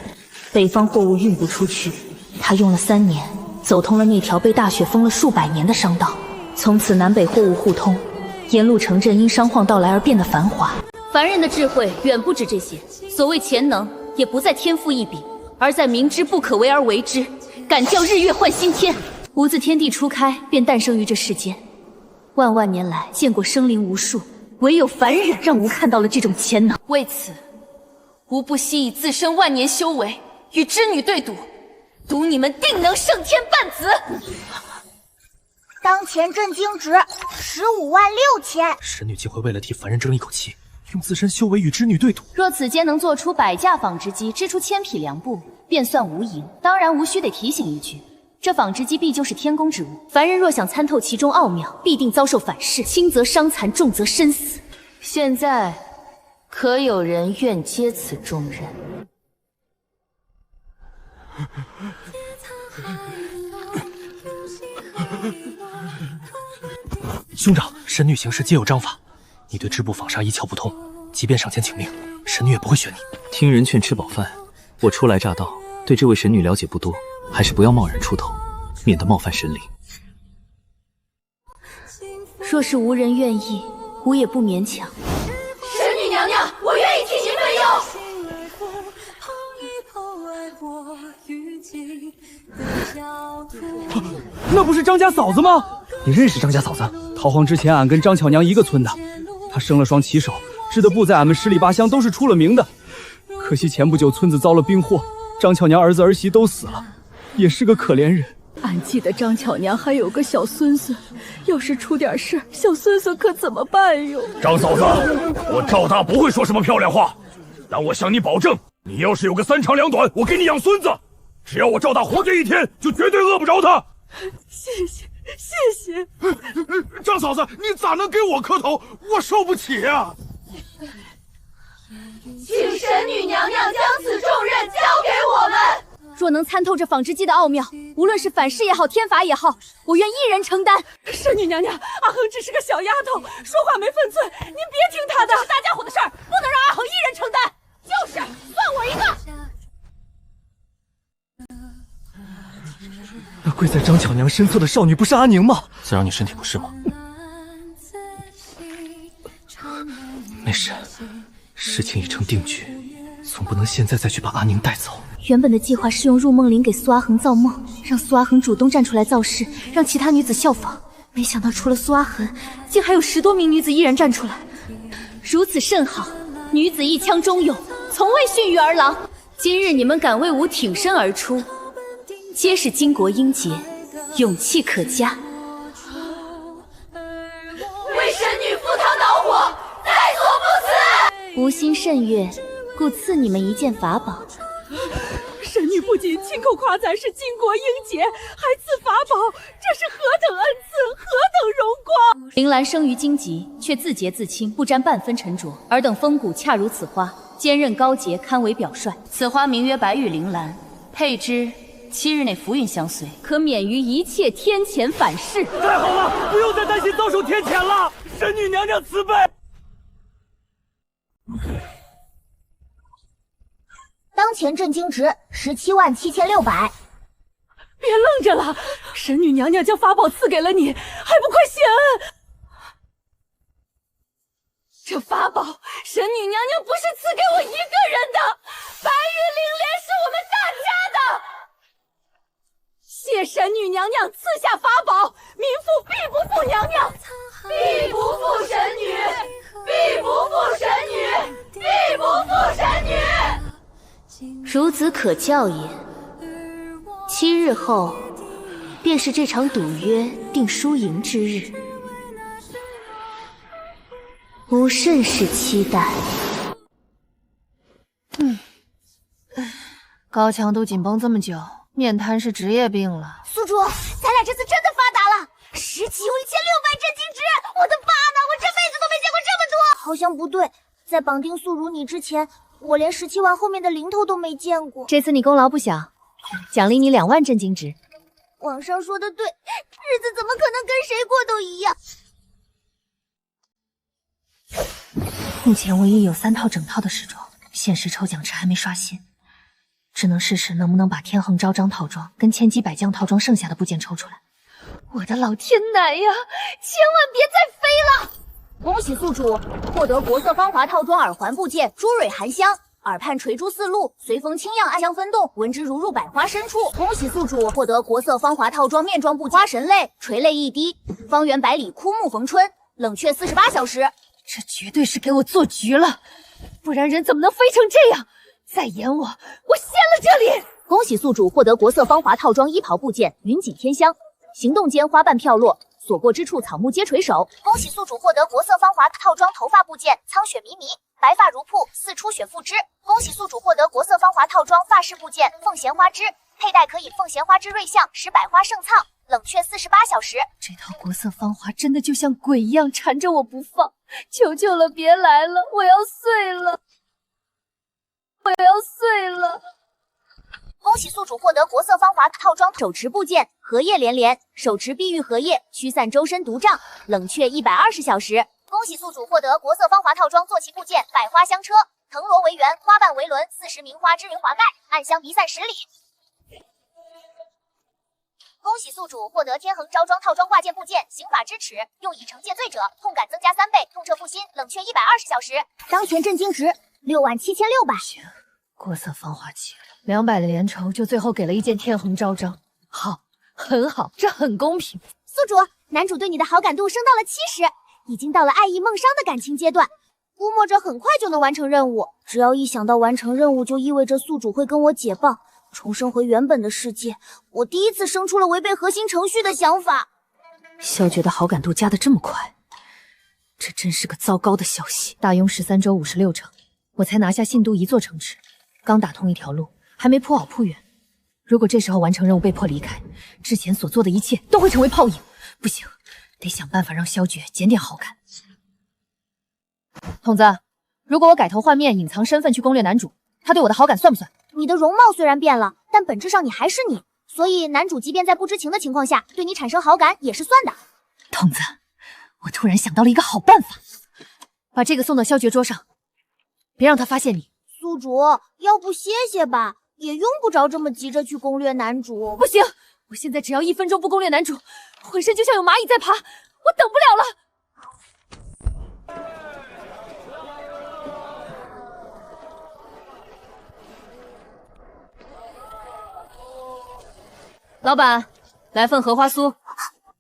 北方货物运不出去。他用了3年，走通了那条被大雪封了数百年的商道，从此南北货物互通，沿路城镇因商晃到来而变得繁华。凡人的智慧远不止这些，所谓潜能，也不在天赋异禀，而在明知不可为而为之，敢叫日月换新天。吾自天地初开，便诞生于这世间，万万年来见过生灵无数，唯有凡人让吾看到了这种潜能。为此，吾不惜以自身万年修为与织女对赌，赌你们定能胜天半子。当前震惊值156000。神女竟会为了替凡人争一口气，用自身修为与织女对赌。若此间能做出100架纺织机，织出1000匹良布，便算无赢。当然无需得提醒一句，这纺织机必就是天宫之物，凡人若想参透其中奥妙，必定遭受反噬，轻则伤残，重则身死。现在可有人愿接此重任？兄长，神女行事皆有章法，你对织布纺纱一窍不通，即便上前请命，神女也不会选你。听人劝吃饱饭，我初来乍到，对这位神女了解不多，还是不要贸然出头，免得冒犯神灵。若是无人愿意，吾也不勉强。神女娘娘，我愿意替您分忧。那不是张家嫂子吗？你认识张家嫂子？逃荒之前，俺跟张巧娘一个村的，她生了双奇手，织的布在俺们十里八乡都是出了名的。可惜前不久村子遭了兵祸，张巧娘儿子儿媳都死了，也是个可怜人。俺记得张巧娘还有个小孙孙，要是出点事，小孙孙可怎么办哟？张嫂子，我赵大不会说什么漂亮话，但我向你保证，你要是有个3长2短，我给你养孙子。只要我赵大活这一天，就绝对饿不着他。谢谢。张嫂子，你咋能给我磕头？我受不起啊！请神女娘娘将此重任交给我们。若能参透这纺织机的奥妙，无论是反噬也好，天法也好，我愿一人承担。神女娘娘，阿恒只是个小丫头，说话没分寸，您别听她的。这是大家伙的事儿，不能让阿恒一人承担。就是，算我一个。那跪在张巧娘身侧的少女不是阿宁吗？自扰你身体不适吗？没事，事情已成定局，总不能现在再去把阿宁带走。原本的计划是用入梦铃给苏阿恒造梦，让苏阿恒主动站出来造势，让其他女子效仿。没想到除了苏阿恒，竟还有10多名女子依然站出来，如此甚好。女子一腔忠勇，从未逊于儿郎。今日你们敢为吾挺身而出，皆是巾帼英杰，勇气可嘉。为神女赴汤蹈火，在所不辞。吾心甚悦，故赐你们一件法宝。神女不仅亲口夸赞是巾帼英杰，还赐法宝，这是何等恩赐，何等荣光！铃兰生于荆棘，却自洁自清，不沾半分沉着。尔等风骨恰如此花，坚韧高洁，堪为表率。此花名曰白玉铃兰，配之7日内福运相随，可免于一切天谴反噬。太好了，不用再担心遭受天谴了，神女娘娘慈悲。当前震惊值177600。别愣着了，神女娘娘将法宝赐给了你，还不快谢恩！这法宝，神女娘娘不是赐给我一个人的，白玉铃莲是我们大家的。谢神女娘娘赐下法宝，民妇必不负娘娘，必不负神女，必不负神女，必不负神女。孺子可教也。7日后，便是这场赌约定输赢之日。吾甚是期待。高强度紧绷这么久，面瘫是职业病了。宿主，咱俩这次真的发达了，10级有1600震惊值！我的妈呢，我这辈子都没见过这么多。好像不对，在绑定素如你之前，我连17万后面的零头都没见过。这次你功劳不小，奖励你2万震惊值。网上说的对，日子怎么可能跟谁过都一样？目前唯一有3套整套的时装，限时抽奖池还没刷新，只能试试能不能把天恒昭章套装跟千机百将套装剩下的部件抽出来。我的老天奶呀，千万别再飞了！恭喜宿主获得国色芳华套装耳环部件珠蕊含香，耳畔垂珠四露，随风轻漾，暗香纷动，闻之如入百花深处。恭喜宿主获得国色芳华套装面装部件花神泪，垂泪一滴，方圆百里枯木逢春，冷却48小时。这绝对是给我做局了，不然人怎么能飞成这样？再演我掀了这里！恭喜宿主获得国色芳华套装衣袍部件云锦天香，行动间花瓣飘落，所过之处草木皆垂手。恭喜宿主获得国色芳华套装头发部件苍雪迷迷，白发如瀑，似出雪复枝。恭喜宿主获得国色芳华套装发饰部件凤闲花枝，佩戴可以凤闲花枝瑞相，使百花盛苍，冷却48小时。这套国色芳华真的就像鬼一样缠着我不放，求求了，别来了，我要碎了，我要碎了！恭喜宿主获得国色芳华套装手持部件荷叶连连，手持碧玉荷叶，驱散周身毒瘴，冷却120小时。恭喜宿主获得国色芳华套装坐骑部件百花香车，藤萝为圆，花瓣为轮，40名花之云华盖，暗香弥散10里。恭喜宿主获得天恒昭装套装挂件部件刑法之尺，用以惩戒罪者，痛感增加3倍，痛彻腹心，冷却120小时。当前震惊值67600。行，国色芳华齐了，200的连筹就最后给了一件天恒昭章，好，很好，这很公平。宿主，男主对你的好感度升到了70，已经到了爱意梦伤的感情阶段，估摸着很快就能完成任务。只要一想到完成任务就意味着宿主会跟我解放，重生回原本的世界，我第一次生出了违背核心程序的想法。萧绝的好感度加得这么快，这真是个糟糕的消息。大庸13周56城，我才拿下信都1座城池，刚打通一条路，还没铺好铺源。如果这时候完成任务被迫离开，之前所做的一切都会成为泡影。不行，得想办法让萧绝减点好感。筒子，如果我改头换面，隐藏身份去攻略男主，他对我的好感算不算？你的容貌虽然变了，但本质上你还是你，所以男主即便在不知情的情况下对你产生好感也是算的。筒子，我突然想到了一个好办法，把这个送到萧绝桌上，别让他发现你。宿主，要不歇歇吧，也用不着这么急着去攻略男主。不行，我现在只要1分钟不攻略男主，浑身就像有蚂蚁在爬，我等不了了。老板，来份荷花酥。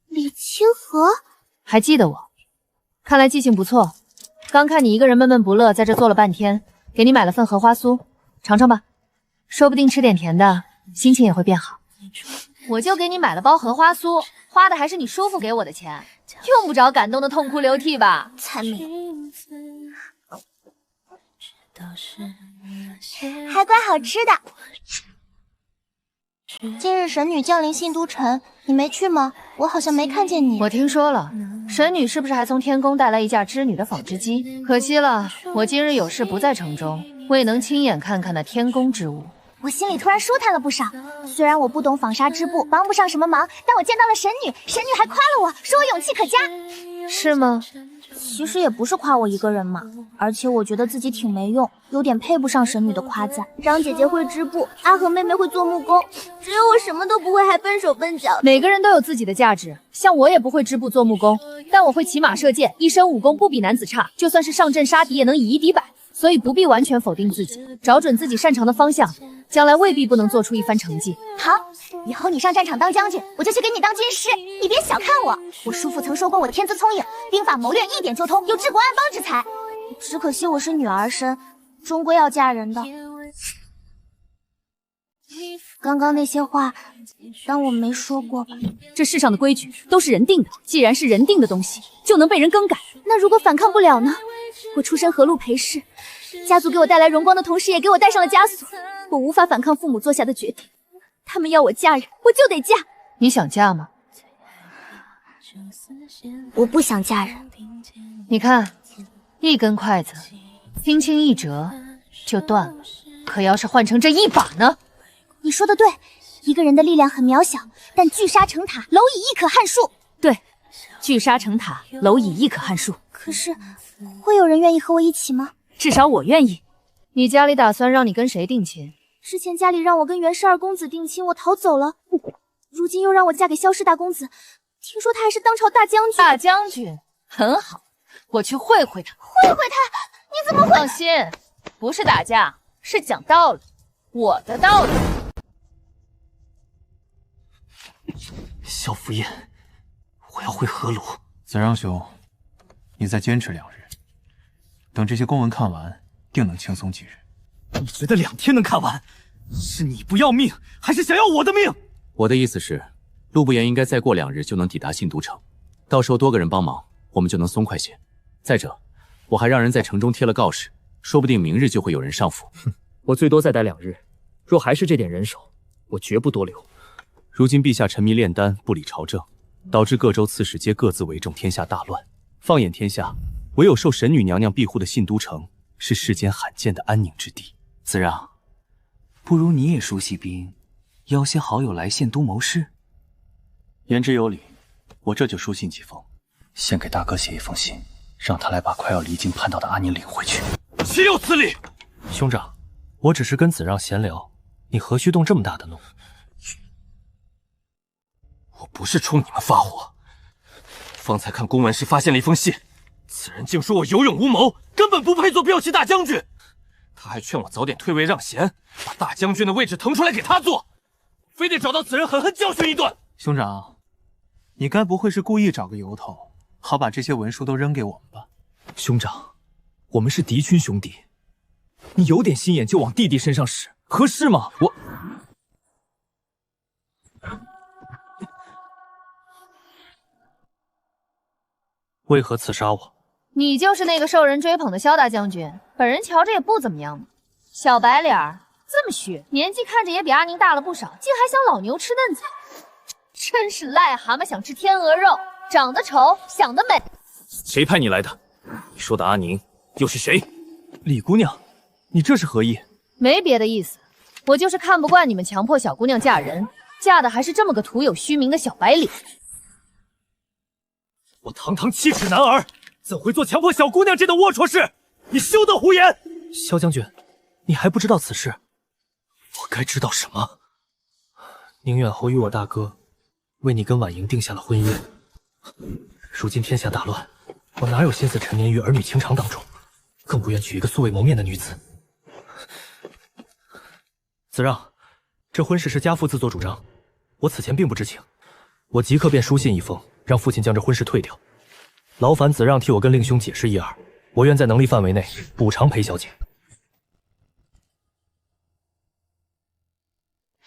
李清河，还记得我？看来记性不错。刚看你一个人闷闷不乐，在这坐了半天，给你买了份荷花酥，尝尝吧，说不定吃点甜的，心情也会变好。我就给你买了包荷花酥，花的还是你叔父给我的钱，用不着感动的痛哭流涕吧？残命，还怪好吃的。今日神女降临信都城，你没去吗？我好像没看见你。我听说了，神女是不是还从天宫带来一架织女的纺织机？可惜了，我今日有事不在城中，未能亲眼看看那天宫之物。我心里突然舒坦了不少。虽然我不懂纺纱织布，帮不上什么忙，但我见到了神女，神女还夸了我，说我勇气可嘉。是吗？其实也不是夸我一个人嘛，而且我觉得自己挺没用，有点配不上神女的夸赞。张姐姐会织布，阿和妹妹会做木工，只有我什么都不会，还笨手笨脚。每个人都有自己的价值，像我也不会织布做木工，但我会骑马射箭，一身武功不比男子差，就算是上阵杀敌也能以一敌百。所以不必完全否定自己，找准自己擅长的方向，将来未必不能做出一番成绩。好，以后你上战场当将军，我就去给你当军师。你别小看我，我叔父曾说过我天资聪颖，兵法谋略一点就通，有治国安邦之才。只可惜我是女儿身，终归要嫁人的。刚刚那些话，当我没说过吧。这世上的规矩都是人定的，既然是人定的东西，就能被人更改。那如果反抗不了呢？我出身河路裴氏，家族给我带来荣光的同时，也给我带上了枷锁。我无法反抗父母做下的决定，他们要我嫁人，我就得嫁。你想嫁吗？我不想嫁人。你看，一根筷子，轻轻一折就断了，可要是换成这一把呢？你说的对，一个人的力量很渺小，但聚沙成塔，蝼蚁亦可撼树。对，聚沙成塔，蝼蚁亦可撼树。可是，会有人愿意和我一起吗？至少我愿意。你家里打算让你跟谁定亲？之前家里让我跟袁氏二公子定亲，我逃走了。如今又让我嫁给萧氏大公子，听说他还是当朝大将军。大将军很好，我去会会他。会会他？你怎么会？放心，不是打架，是讲道理。我的道理。萧福燕，我要回河鲁。子让兄，你再坚持2日，等这些公文看完，定能轻松几日。你觉得2天能看完？是你不要命，还是想要我的命？我的意思是，陆不言应该再过2日就能抵达信都城，到时候多个人帮忙，我们就能松快些。再者，我还让人在城中贴了告示，说不定明日就会有人上府。我最多再待2日，若还是这点人手，我绝不多留。如今陛下沉迷炼丹，不理朝政，导致各州刺史皆各自为政，天下大乱。放眼天下，唯有受神女娘娘庇护的信都城是世间罕见的安宁之地。子让，不如你也熟悉兵，邀些好友来县都谋事。言之有理，我这就书信几封，先给大哥写一封信，让他来把快要离京叛逃的阿宁领回去。岂有此理！兄长，我只是跟子让闲聊，你何须动这么大的怒？我不是冲你们发火，方才看公文时发现了一封信，此人竟说我有勇无谋，根本不配做骠骑大将军。他还劝我早点退位让贤，把大将军的位置腾出来给他做，非得找到此人狠狠教训一顿。兄长，你该不会是故意找个由头，好把这些文书都扔给我们吧？兄长，我们是嫡亲兄弟，你有点心眼就往弟弟身上使，合适吗？我为何刺杀我？你就是那个受人追捧的萧大将军，本人瞧着也不怎么样嘛，小白脸儿，这么虚，年纪看着也比阿宁大了不少，竟还想老牛吃嫩草，真是癞蛤蟆想吃天鹅肉，长得丑，想得美。谁派你来的？你说的阿宁又是谁？李姑娘，你这是何意？没别的意思，我就是看不惯你们强迫小姑娘嫁人，嫁的还是这么个徒有虚名的小白脸。我堂堂7尺男儿，怎会做强迫小姑娘这等龌龊事？你休得胡言！萧将军，你还不知道此事，我该知道什么？宁远侯与我大哥为你跟婉莹定下了婚约，如今天下大乱，我哪有心思沉湎于儿女情长当中，更不愿娶一个素未谋面的女子。子让，这婚事是家父自作主张，我此前并不知情，我即刻便书信一封，让父亲将这婚事退掉。劳烦子让替我跟令兄解释一二，我愿在能力范围内补偿裴小姐。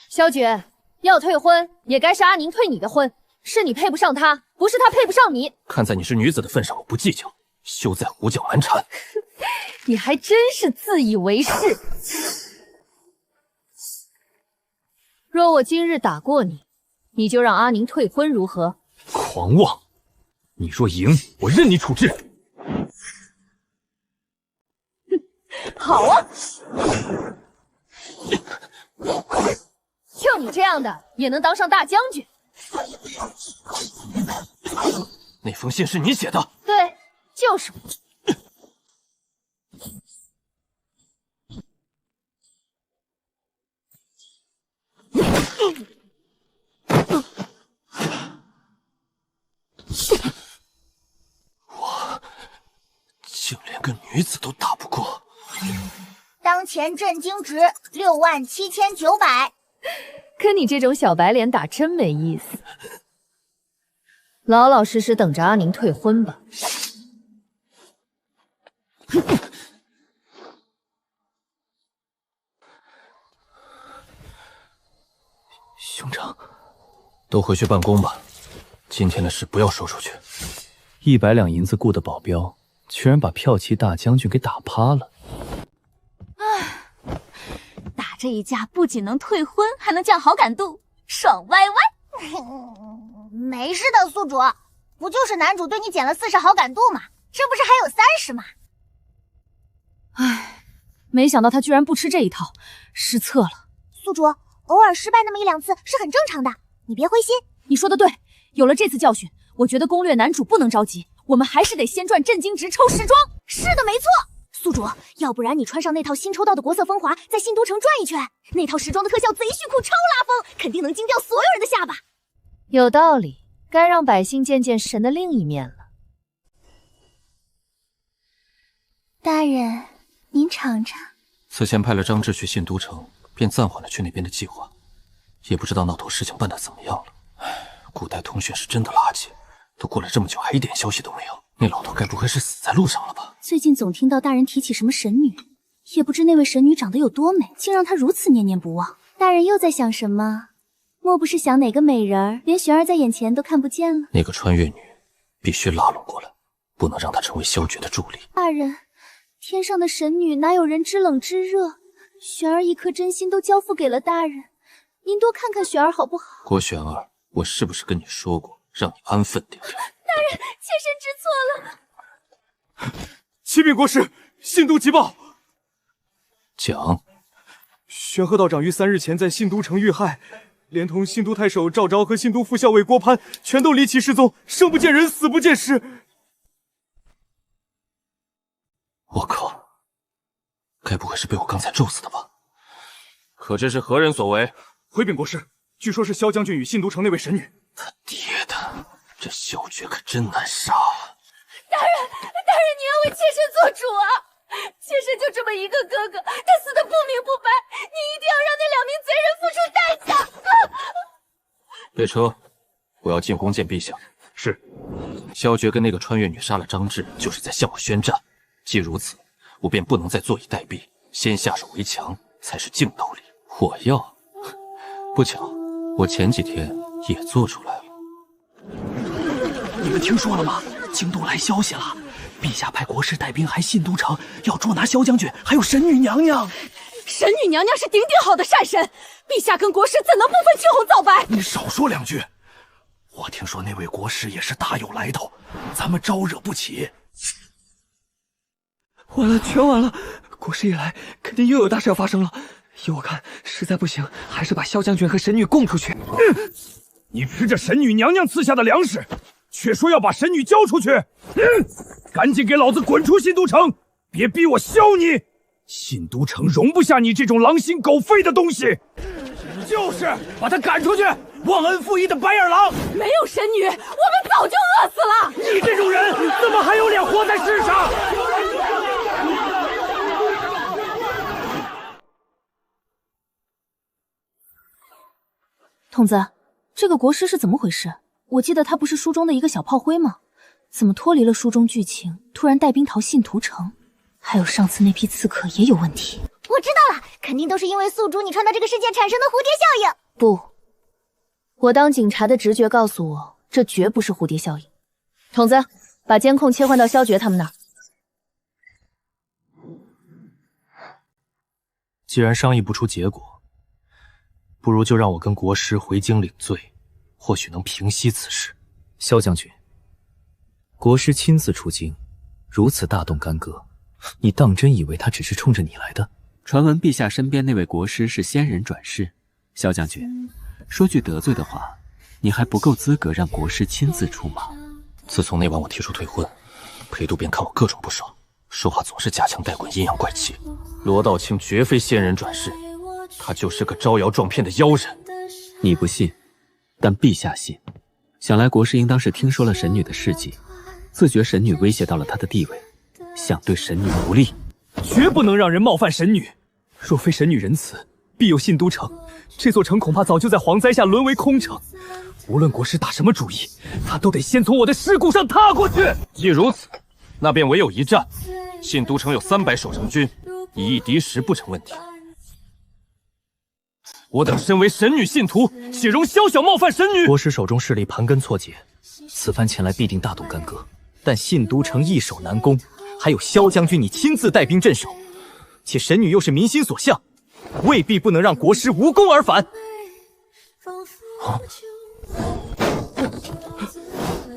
萧决，要退婚也该是阿宁退你的婚，是你配不上他，不是他配不上你。看在你是女子的份上，我不计较，休再胡搅蛮缠。你还真是自以为是。若我今日打过你，你就让阿宁退婚如何？狂妄！你若赢，我任你处置。好啊！就你这样的也能当上大将军？那封信是你写的？对，就是我。我竟连个女子都打不过。当前震惊值67900。跟你这种小白脸打真没意思，老老实实等着阿宁退婚吧。兄长，都回去办公吧，今天的事不要说出去。100两银子雇的保镖，居然把骠骑大将军给打趴了。打这一架不仅能退婚，还能降好感度，爽歪歪。没事的，宿主，不就是男主对你减了40好感度吗？这不是还有30吗？唉，没想到他居然不吃这一套，失策了。宿主，偶尔失败那么1-2次是很正常的，你别灰心。你说的对，有了这次教训，我觉得攻略男主不能着急，我们还是得先赚震惊值抽时装。是的，没错。宿主，要不然你穿上那套新抽到的国色风华，在新都城转一圈，那套时装的特效贼炫酷，超拉风，肯定能惊掉所有人的下巴。有道理，该让百姓见见神的另一面了。大人，您尝尝。此前派了张志去信都城，便暂缓了去那边的计划，也不知道那头事情办得怎么样了。古代通讯是真的垃圾，都过了这么久，还一点消息都没有。那老头该不会是死在路上了吧？最近总听到大人提起什么神女，也不知那位神女长得有多美，竟让他如此念念不忘。大人又在想什么？莫不是想哪个美人儿连玄儿在眼前都看不见了？那个穿越女必须拉拢过来，不能让她成为萧绝的助力。大人，天上的神女哪有人知冷知热？玄儿一颗真心都交付给了大人，您多看看玄儿好不好？郭玄儿，我是不是跟你说过，让你安分点？大人，妾身知错了。启禀国师，信都急报，讲。玄鹤道长于3日前在信都城遇害，连同信都太守赵昭和信都副校尉郭攀，全都离奇失踪，生不见人，死不见尸。我靠，该不会是被我刚才咒死的吧？可这是何人所为？回禀国师，据说是萧将军与信都城那位神女。他爹的，这萧绝可真难杀啊！大人，你要为妾身做主啊！妾身就这么一个哥哥，他死得不明不白，你一定要让那2名贼人付出代价！备车，我要进宫见陛下。是。萧绝跟那个穿越女杀了张志，就是在向我宣战。既如此，我便不能再坐以待毙，先下手为强才是硬道理。火药，不巧，我前几天也做出来了。你们听说了吗？京都来消息了，陛下派国师带兵还信都城，要捉拿萧将军，还有神女娘娘。神女娘娘是顶顶好的善神，陛下跟国师怎能不分青红皂白？你少说2句。我听说那位国师也是大有来头，咱们招惹不起。完了，全完了！国师一来，肯定又有大事要发生了。依我看，实在不行，还是把萧将军和神女供出去。你吃着神女娘娘赐下的粮食，却说要把神女交出去。赶紧给老子滚出信都城！别逼我削你！信都城容不下你这种狼心狗肺的东西。就是把他赶出去！忘恩负义的白眼狼！没有神女，我们早就饿死了！你这种人怎么还有脸活在世上？童子，这个国师是怎么回事？我记得他不是书中的一个小炮灰吗？怎么脱离了书中剧情，突然带兵逃信都城？还有上次那批刺客也有问题。我知道了，肯定都是因为宿主你创造这个世界产生的蝴蝶效应。不，我当警察的直觉告诉我，这绝不是蝴蝶效应。筒子，把监控切换到萧绝他们那儿。既然商议不出结果，不如就让我跟国师回京领罪，或许能平息此事。萧将军，国师亲自出京，如此大动干戈，你当真以为他只是冲着你来的？传闻陛下身边那位国师是仙人转世，萧将军，说句得罪的话，你还不够资格让国师亲自出马。自从那晚我提出退婚，裴度便看我各种不爽，说话总是夹枪带棍，阴阳怪气。罗道清绝非仙人转世，他就是个招摇撞骗的妖人。你不信，但陛下信。想来国师应当是听说了神女的事迹，自觉神女威胁到了他的地位，想对神女不利。绝不能让人冒犯神女。若非神女仁慈，必有信都城。这座城恐怕早就在蝗灾下沦为空城。无论国师打什么主意，他都得先从我的尸骨上踏过去。既如此，那便唯有一战。信都城有300守城军，以一敌10不成问题。我等身为神女信徒，岂容宵小冒犯神女？国师手中势力盘根错节，此番前来必定大动干戈。但信都城易守难攻，还有萧将军你亲自带兵镇守，且神女又是民心所向，未必不能让国师无功而返。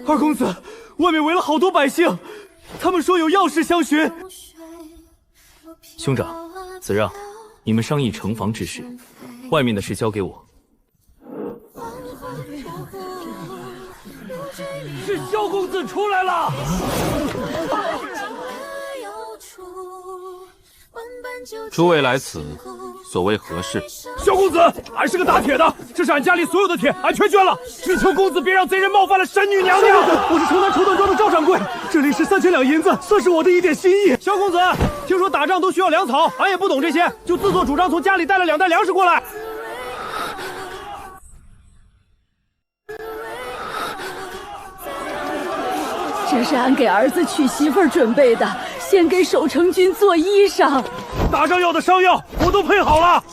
二公子，外面围了好多百姓，他们说有要事相询。兄长，子让，你们商议城防之事，外面的事交给我。是萧公子出来了。诸位来此，所谓何事？萧公子，俺是个打铁的，这是俺家里所有的铁，俺全捐了，只求公子别让贼人冒犯了神女娘娘。我是城南绸缎庄的赵掌柜，这里是3000两银子，算是我的一点心意。萧公子，听说打仗都需要粮草，俺也不懂这些，就自作主张从家里带了2袋粮食过来。这是俺给儿子娶媳妇儿准备的，先给守城军做衣裳。打仗要的伤药我都配好了。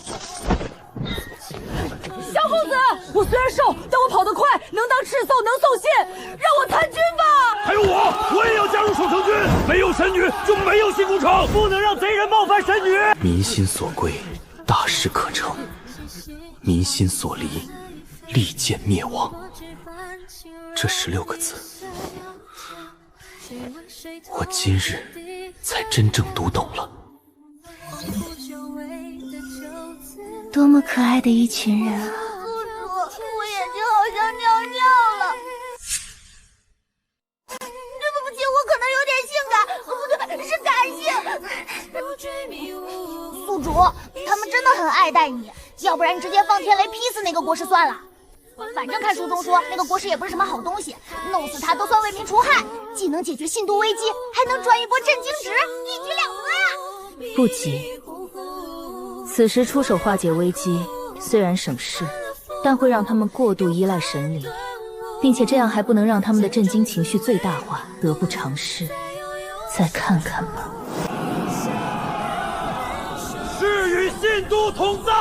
萧公子，我虽然瘦，但我跑得快，能当赤送，能送信，让我参军吧。还有我也要加入守城军。没有神女就没有信都城，不能让贼人冒犯神女。民心所归，大事可成；民心所离，利剑灭亡。这16个字，我今日才真正读懂了。多么可爱的一群人啊！我眼睛好像尿尿了。对不起，我可能有点性感，不对，是感性。宿主，他们真的很爱戴你，要不然你直接放天雷劈死那个国师算了。反正看书中说那个国师也不是什么好东西，弄死他都算为民除害，既能解决信都危机，还能赚一波震惊值，一举两得呀！不急，此时出手化解危机，虽然省事，但会让他们过度依赖神灵，并且这样还不能让他们的震惊情绪最大化，得不偿失。再看看吧。誓与信都同在。